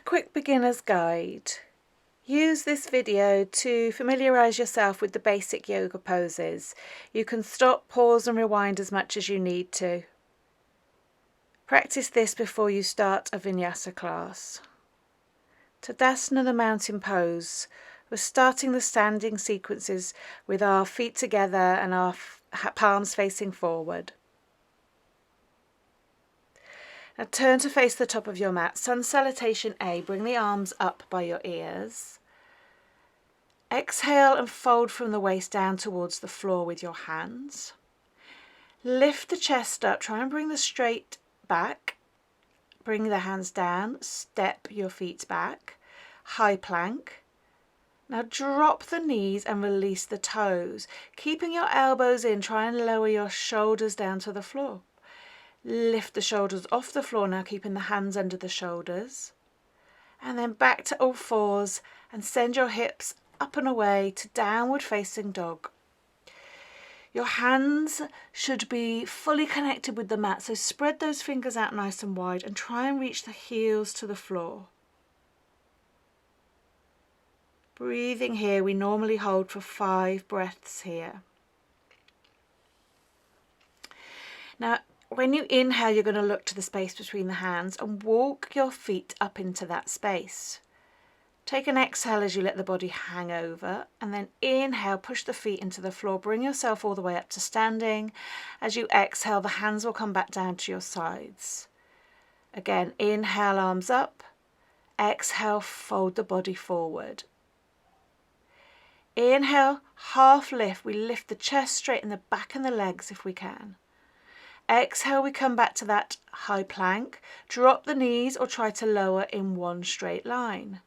quick beginner's guide. Use this video to familiarise yourself with the basic yoga poses. You can stop, pause and rewind as much as you need to. Practice this before you start a Vinyasa class. Tadasana, the mountain pose. We're starting the standing sequences with our feet together and our palms facing forward. Now turn to face the top of your mat. Sun Salutation A. Bring the arms up by your ears. Exhale and fold from the waist down towards the floor with your hands. Lift the chest up. Try and bring the straight back. Bring the hands down. Step your feet back. High plank. Now drop the knees and release the toes. Keeping your elbows in, try and lower your shoulders down to the floor. Lift the shoulders off the floor now, keeping the hands under the shoulders. And then back to all fours and send your hips up and away to downward facing dog. Your hands should be fully connected with the mat, so spread those fingers out nice and wide and try and reach the heels to the floor. Breathing here, we normally hold for 5 breaths here. Now, when you inhale, you're going to look to the space between the hands and walk your feet up into that space. Take an exhale as you let the body hang over, and then inhale, push the feet into the floor. Bring yourself all the way up to standing. As you exhale, the hands will come back down to your sides. Again, inhale, arms up. Exhale, fold the body forward. Inhale, half lift. We lift the chest, straighten the back and the legs if we can. Exhale, we come back to that high plank. Drop the knees or try to lower in one straight line.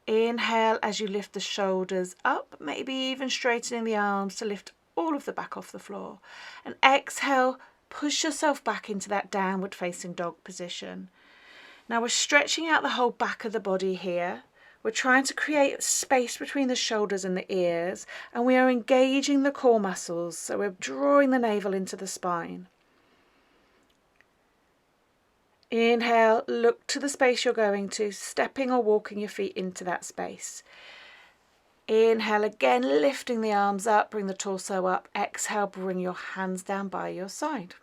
Inhale as you lift the shoulders up, maybe even straightening the arms to lift all of the back off the floor. And exhale, push yourself back into that downward facing dog position. Now we're stretching out the whole back of the body here. We're trying to create space between the shoulders and the ears, and we are engaging the core muscles, so we're drawing the navel into the spine. Inhale, look to the space you're going to, stepping or walking your feet into that space. Inhale again, lifting the arms up, bring the torso up. Exhale, bring your hands down by your side.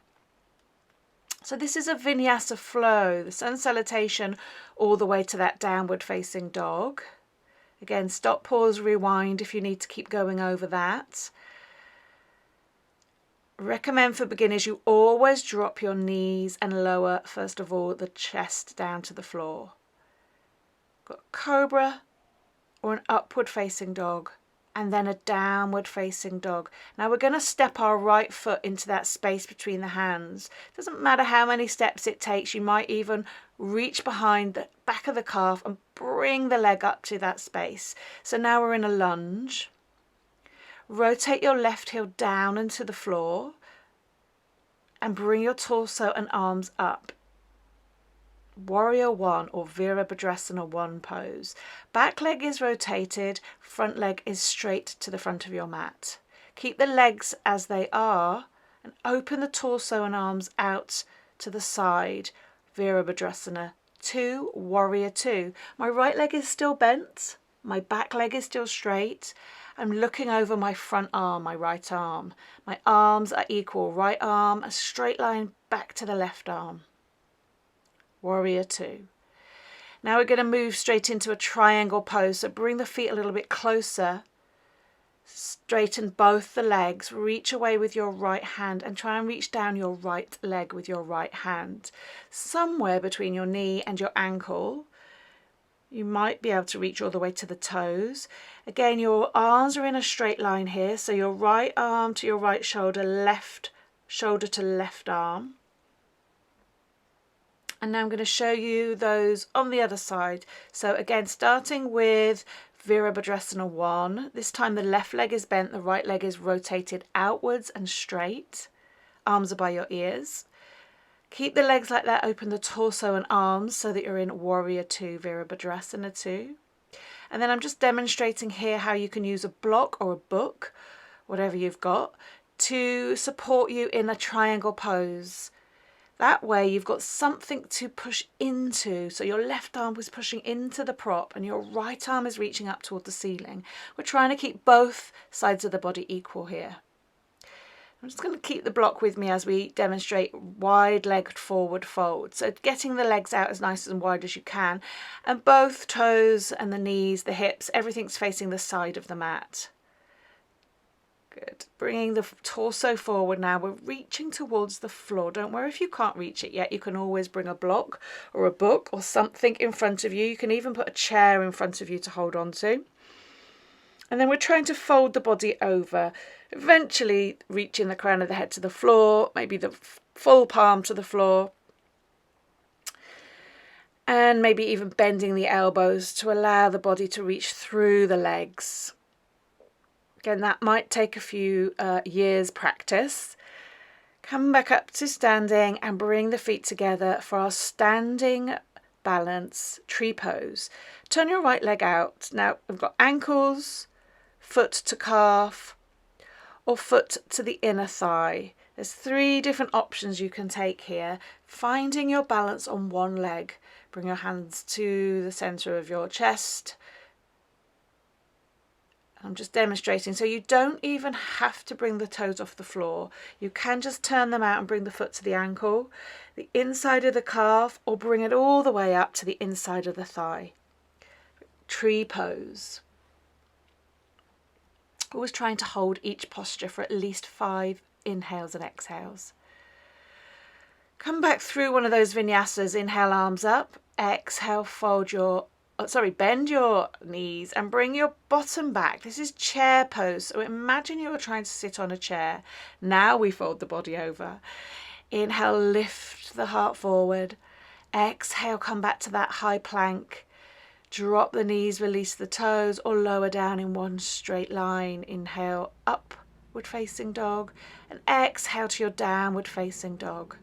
So this is a Vinyasa flow, the Sun Salutation all the way to that downward facing dog. Again, stop, pause, rewind if you need to keep going over that. Recommend for beginners you always drop your knees and lower, first of all, the chest down to the floor. Got Cobra or an upward facing dog, and then a downward facing dog. Now we're going to step our right foot into that space between the hands. Doesn't matter how many steps it takes. You might even reach behind the back of the calf and bring the leg up to that space. So now we're in a lunge. Rotate your left heel down into the floor and bring your torso and arms up. Warrior 1 or Virabhadrasana 1 pose. Back leg is rotated, front leg is straight to the front of your mat. Keep the legs as they are and open the torso and arms out to the side. Virabhadrasana 2, Warrior 2. My right leg is still bent, my back leg is still straight. I'm looking over my front arm, my right arm. My arms are equal, right arm, a straight line back to the left arm. Warrior 2. Now we're going to move straight into a triangle pose. So bring the feet a little bit closer. Straighten both the legs. Reach away with your right hand and try and reach down your right leg with your right hand. Somewhere between your knee and your ankle. You might be able to reach all the way to the toes. Again, your arms are in a straight line here. So your right arm to your right shoulder, left shoulder to left arm. And now I'm going to show you those on the other side. So again, starting with Virabhadrasana 1. This time the left leg is bent, the right leg is rotated outwards and straight. Arms are by your ears. Keep the legs like that, open the torso and arms so that you're in Warrior 2, Virabhadrasana 2. And then I'm just demonstrating here how you can use a block or a book, whatever you've got, to support you in a triangle pose. That way you've got something to push into. So your left arm is pushing into the prop and your right arm is reaching up toward the ceiling. We're trying to keep both sides of the body equal here. I'm just going to keep the block with me as we demonstrate wide-legged forward fold. So getting the legs out as nice and wide as you can, and both toes and the knees, the hips, everything's facing the side of the mat. Good. Bringing the torso forward now. We're reaching towards the floor. Don't worry if you can't reach it yet. You can always bring a block or a book or something in front of you. You can even put a chair in front of you to hold on to. And then we're trying to fold the body over, eventually reaching the crown of the head to the floor, maybe the full palm to the floor, and maybe even bending the elbows to allow the body to reach through the legs. Again, that might take a few years practice. Come back up to standing and bring the feet together for our standing balance tree pose. Turn your right leg out. Now we've got ankles, foot to calf, or foot to the inner thigh. There's 3 different options you can take here. Finding your balance on one leg. Bring your hands to the center of your chest. I'm just demonstrating, so you don't even have to bring the toes off the floor. You can just turn them out and bring the foot to the ankle, the inside of the calf, or bring it all the way up to the inside of the thigh. Tree pose. Always trying to hold each posture for at least 5 inhales and exhales. Come back through one of those vinyasas. Inhale, arms up. Exhale, bend your knees and bring your bottom back. This is chair pose. So imagine you were trying to sit on a chair. Now we fold the body over. Inhale, lift the heart forward. Exhale, come back to that high plank. Drop the knees, release the toes, or lower down in one straight line. Inhale, upward facing dog, and exhale to your downward facing dog.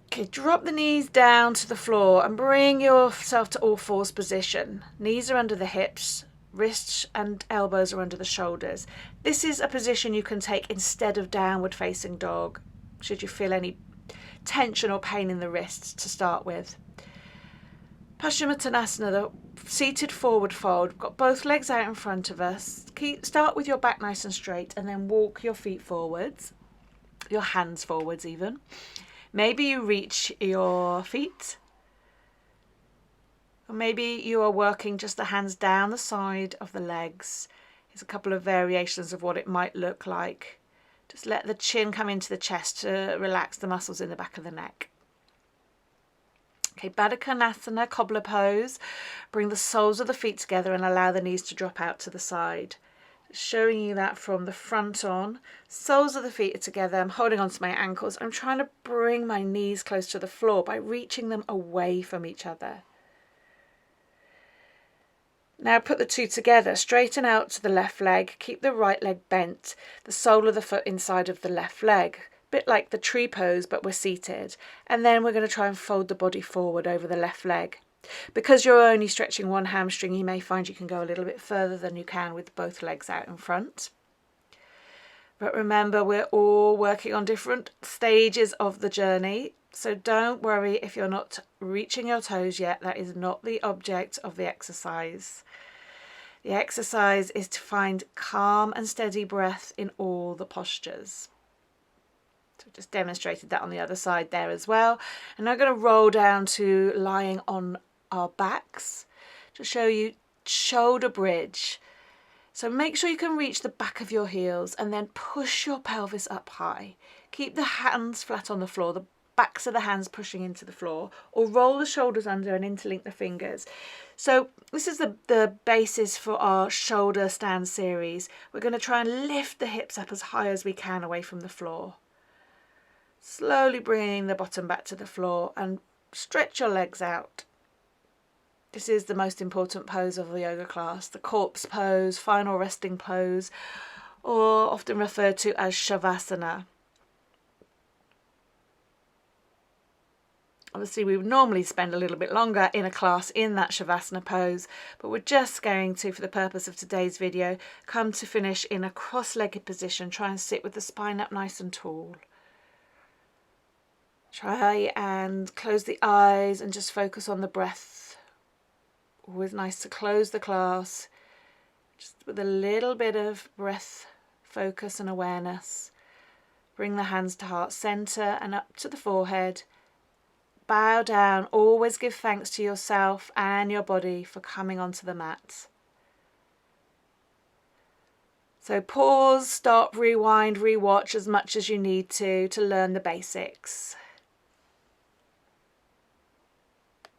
Okay, drop the knees down to the floor and bring yourself to all fours position. Knees are under the hips, wrists and elbows are under the shoulders. This is a position you can take instead of downward facing dog, should you feel any tension or pain in the wrists to start with. Paschimottanasana, the seated forward fold. We've got both legs out in front of us. Start with your back nice and straight and then walk your feet forwards, your hands forwards even. Maybe you reach your feet, or maybe you are working just the hands down the side of the legs. Here's a couple of variations of what it might look like. Just let the chin come into the chest to relax the muscles in the back of the neck. Okay, Baddha Konasana, cobbler pose. Bring the soles of the feet together and allow the knees to drop out to the side. Showing you that from the front on. Soles of the feet are together. I'm holding on to my ankles. I'm trying to bring my knees close to the floor by reaching them away from each other. Now put the 2 together. Straighten out to the left leg. Keep the right leg bent. The sole of the foot inside of the left leg. Bit like the tree pose, but we're seated. And then we're going to try and fold the body forward over the left leg. Because you're only stretching one hamstring, you may find you can go a little bit further than you can with both legs out in front. But remember, we're all working on different stages of the journey. So don't worry if you're not reaching your toes yet. That is not the object of the exercise. The exercise is to find calm and steady breath in all the postures. So just demonstrated that on the other side there as well. And I'm going to roll down to lying on our backs to show you shoulder bridge. So make sure you can reach the back of your heels and then push your pelvis up high. Keep the hands flat on the floor, the backs of the hands pushing into the floor, or roll the shoulders under and interlink the fingers. So this is the basis for our shoulder stand series. We're going to try and lift the hips up as high as we can away from the floor. Slowly bringing the bottom back to the floor and stretch your legs out. This is the most important pose of the yoga class, the corpse pose, final resting pose, or often referred to as Shavasana. Obviously, we would normally spend a little bit longer in a class in that Shavasana pose, but we're just going to, for the purpose of today's video, come to finish in a cross-legged position. Try and sit with the spine up nice and tall. Try and close the eyes and just focus on the breath. Always nice to close the class just with a little bit of breath focus and awareness. Bring the hands to heart center and up to the forehead. Bow down. Always give thanks to yourself and your body for coming onto the mat. So pause, stop, rewind, rewatch as much as you need to learn the basics.